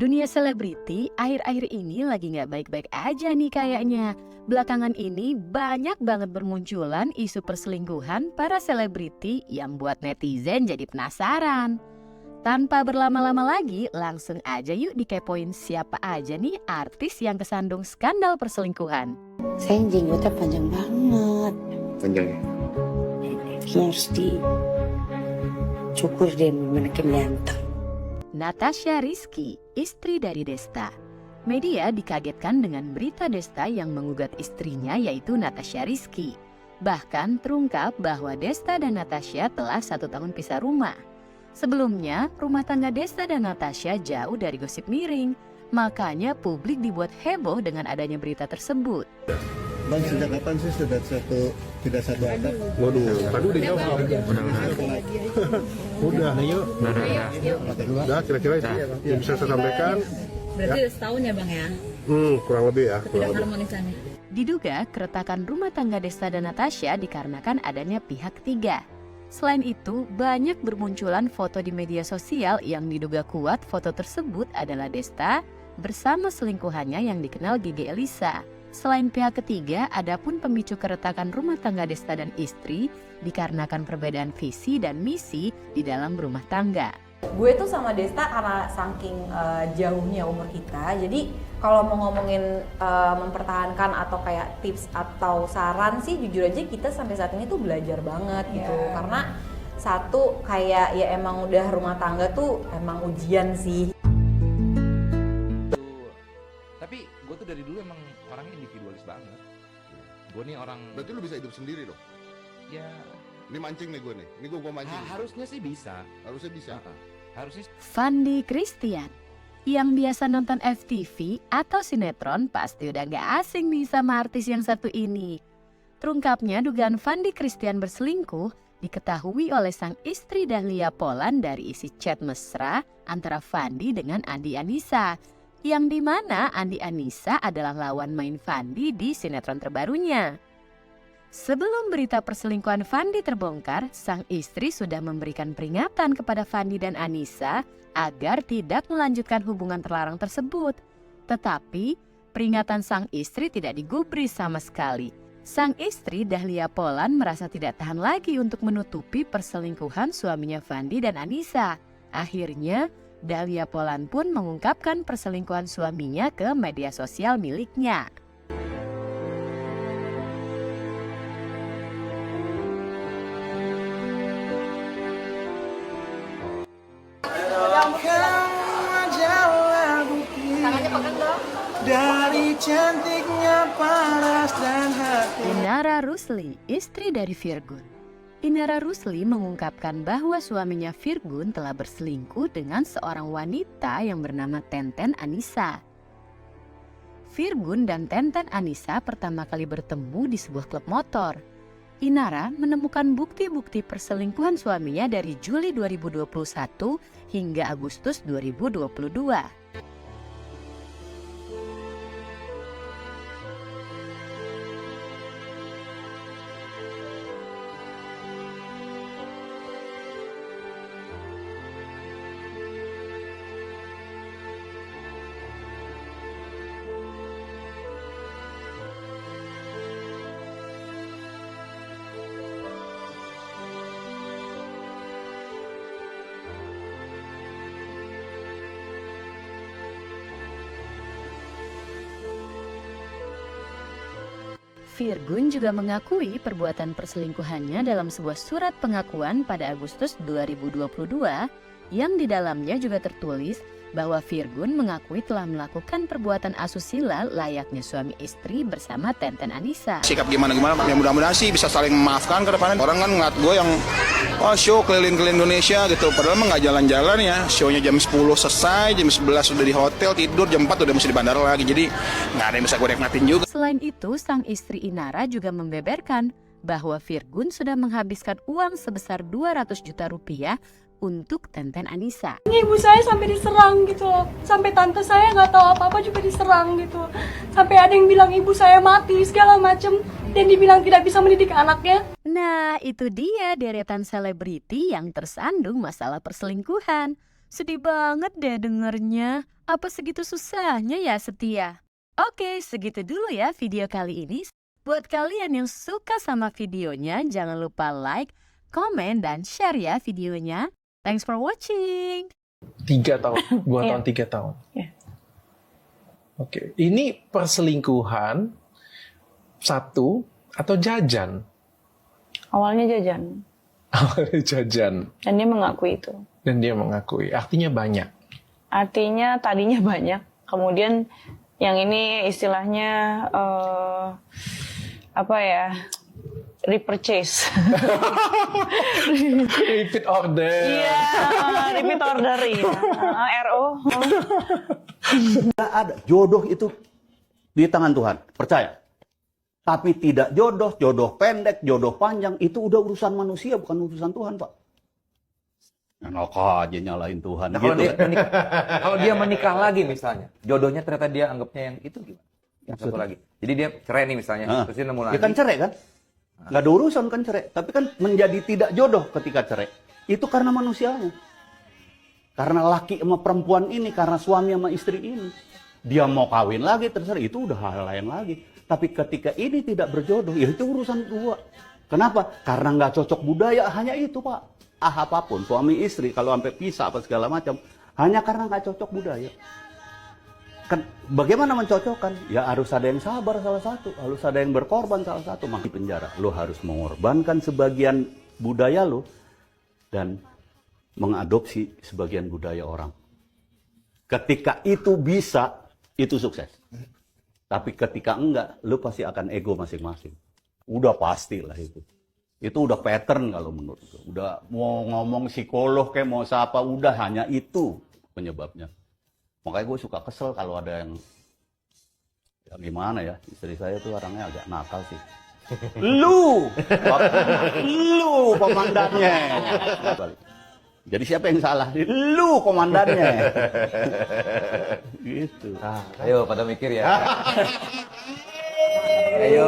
Dunia selebriti akhir-akhir ini lagi nggak baik-baik aja nih kayaknya. Belakangan ini banyak banget bermunculan isu perselingkuhan para selebriti yang buat netizen jadi penasaran. Tanpa berlama-lama lagi, langsung aja yuk dikepoin siapa aja nih artis yang kesandung skandal perselingkuhan. Saya jenggotnya panjang banget. Panjang ya? Harus dicukur deh makin ganteng. Natasha Rizky, istri dari Desta. Media dikagetkan dengan berita Desta yang menggugat istrinya yaitu Natasha Rizky. Bahkan terungkap bahwa Desta dan Natasha telah 1 tahun pisah rumah. Sebelumnya, rumah tangga Desta dan Natasha jauh dari gosip miring. Makanya publik dibuat heboh dengan adanya berita tersebut. Bang, sejak kapan sih tidak satu atap? Waduh, tadi udah jawab. Udah, yuk. Udah, kira-kira itu yang bisa saya sampaikan. Berarti udah setahun ya Bang ya? Kurang lebih ya. Tidak harmonisannya. Diduga keretakan rumah tangga Desta dan Natasha dikarenakan adanya pihak ketiga. Selain itu, banyak bermunculan foto di media sosial yang diduga kuat foto tersebut adalah Desta bersama selingkuhannya yang dikenal Gigi Elisa. Selain pihak ketiga, adapun pemicu keretakan rumah tangga Desta dan istri dikarenakan perbedaan visi dan misi di dalam rumah tangga. Gue tuh sama Desta karena saking jauhnya umur kita, jadi kalau mau ngomongin mempertahankan atau kayak tips atau saran sih jujur aja kita sampai saat ini tuh belajar banget gitu. Karena satu kayak ya emang udah rumah tangga tuh emang ujian sih. Tapi gue tuh dari dulu emang orangnya individualis banget. Gue nih orang. Berarti lu bisa hidup sendiri dong? Ya. Ini mancing nih gue nih. Ini gue mancing. Harusnya sih bisa. Harusnya bisa. Harusnya. Fandi Christian, yang biasa nonton FTV atau sinetron pasti udah gak asing nih sama artis yang satu ini. Terungkapnya dugaan Fandi Christian berselingkuh diketahui oleh sang istri Dahlia Poland dari isi chat mesra antara Fandi dengan Andi Anissa. Yang dimana Andi Anissa adalah lawan main Fandi di sinetron terbarunya. Sebelum berita perselingkuhan Fandi terbongkar, sang istri sudah memberikan peringatan kepada Fandi dan Anissa agar tidak melanjutkan hubungan terlarang tersebut. Tetapi, peringatan sang istri tidak digubris sama sekali. Sang istri Dahlia Poland merasa tidak tahan lagi untuk menutupi perselingkuhan suaminya Fandi dan Anissa. Akhirnya, Dahlia Poland pun mengungkapkan perselingkuhan suaminya ke media sosial miliknya. Dari cantiknya paras dan hati. Inara Rusli, istri dari Virgun. Inara Rusli mengungkapkan bahwa suaminya Virgun telah berselingkuh dengan seorang wanita yang bernama Tenten Anissa. Virgun dan Tenten Anissa pertama kali bertemu di sebuah klub motor. Inara menemukan bukti-bukti perselingkuhan suaminya dari Juli 2021 hingga Agustus 2022. Virgun juga mengakui perbuatan perselingkuhannya dalam sebuah surat pengakuan pada Agustus 2022 yang di dalamnya juga tertulis bahwa Virgun mengakui telah melakukan perbuatan asusila layaknya suami istri bersama Tenten Anissa. Sikap gimana-gimana, ya mudah-mudahan sih bisa saling memaafkan ke depannya. Orang kan ngeliat gue yang show keliling-keliling Indonesia gitu, padahal mah nggak jalan-jalan ya. Show-nya jam 10 selesai, jam 11 udah di hotel, tidur jam 4 udah mesti di bandara lagi. Jadi nggak ada yang bisa gue nikmatin juga. Selain itu, sang istri Inara juga membeberkan bahwa Virgun sudah menghabiskan uang sebesar 200 juta rupiah untuk Tenten Anissa. Ibu saya sampai diserang gitu loh. Sampai tante saya nggak tahu apa-apa juga diserang gitu. Sampai ada yang bilang ibu saya mati segala macem. Dan dibilang tidak bisa mendidik anaknya. Nah, itu dia deretan selebriti yang tersandung masalah perselingkuhan. Sedih banget deh dengernya. Apa segitu susahnya ya Setia? Oke, segitu dulu ya video kali ini. Buat kalian yang suka sama videonya, jangan lupa like, komen, dan share ya videonya. Thanks for watching. 3 tahun, 2 tahun, 3 tahun. Oke, ini perselingkuhan satu atau jajan? Awalnya jajan. Awalnya jajan. Dan dia mengakui itu. Dan dia mengakui, artinya banyak. Artinya tadinya banyak. Kemudian yang ini istilahnya apa ya? Repurchase. Repeat order. Iya, repeat order ya. RO. Tidak ada. Jodoh itu di tangan Tuhan. Percaya. Tapi tidak jodoh, jodoh pendek, jodoh panjang. Itu udah urusan manusia, bukan urusan Tuhan, Pak. Enak aja nyalain Tuhan. Nah, gitu. kalau dia menikah lagi misalnya, jodohnya ternyata dia anggapnya yang itu gimana? Yang satu lagi. Jadi dia cerai nih misalnya, terus dia nemu lagi. Ya kan cerai kan? Nggak ada urusan kan cerai. Tapi kan menjadi tidak jodoh ketika cerai. Itu karena manusianya. Karena laki sama perempuan ini, karena suami sama istri ini. Dia mau kawin lagi, terserah. Itu udah hal lain lagi. Tapi ketika ini tidak berjodoh, ya itu urusan dua. Kenapa? Karena nggak cocok budaya, hanya itu Pak. Apapun, suami istri, kalau sampai pisah apa segala macam, hanya karena nggak cocok budaya. Kan, bagaimana mencocokkan? Ya harus ada yang sabar salah satu, harus ada yang berkorban salah satu. Maka di penjara, lo harus mengorbankan sebagian budaya lo dan mengadopsi sebagian budaya orang. Ketika itu bisa, itu sukses. Tapi ketika enggak, lo pasti akan ego masing-masing. Udah pastilah itu. Itu udah pattern kalau menurut gue. Udah mau ngomong psikolog kayak mau siapa, udah hanya itu penyebabnya. Makanya gue suka kesel kalau ada yang gimana ya, istri saya tuh orangnya agak nakal sih. Lu komandannya. Jadi siapa yang salah? Lu komandannya. Gitu. Ayo pada mikir ya. Ayo.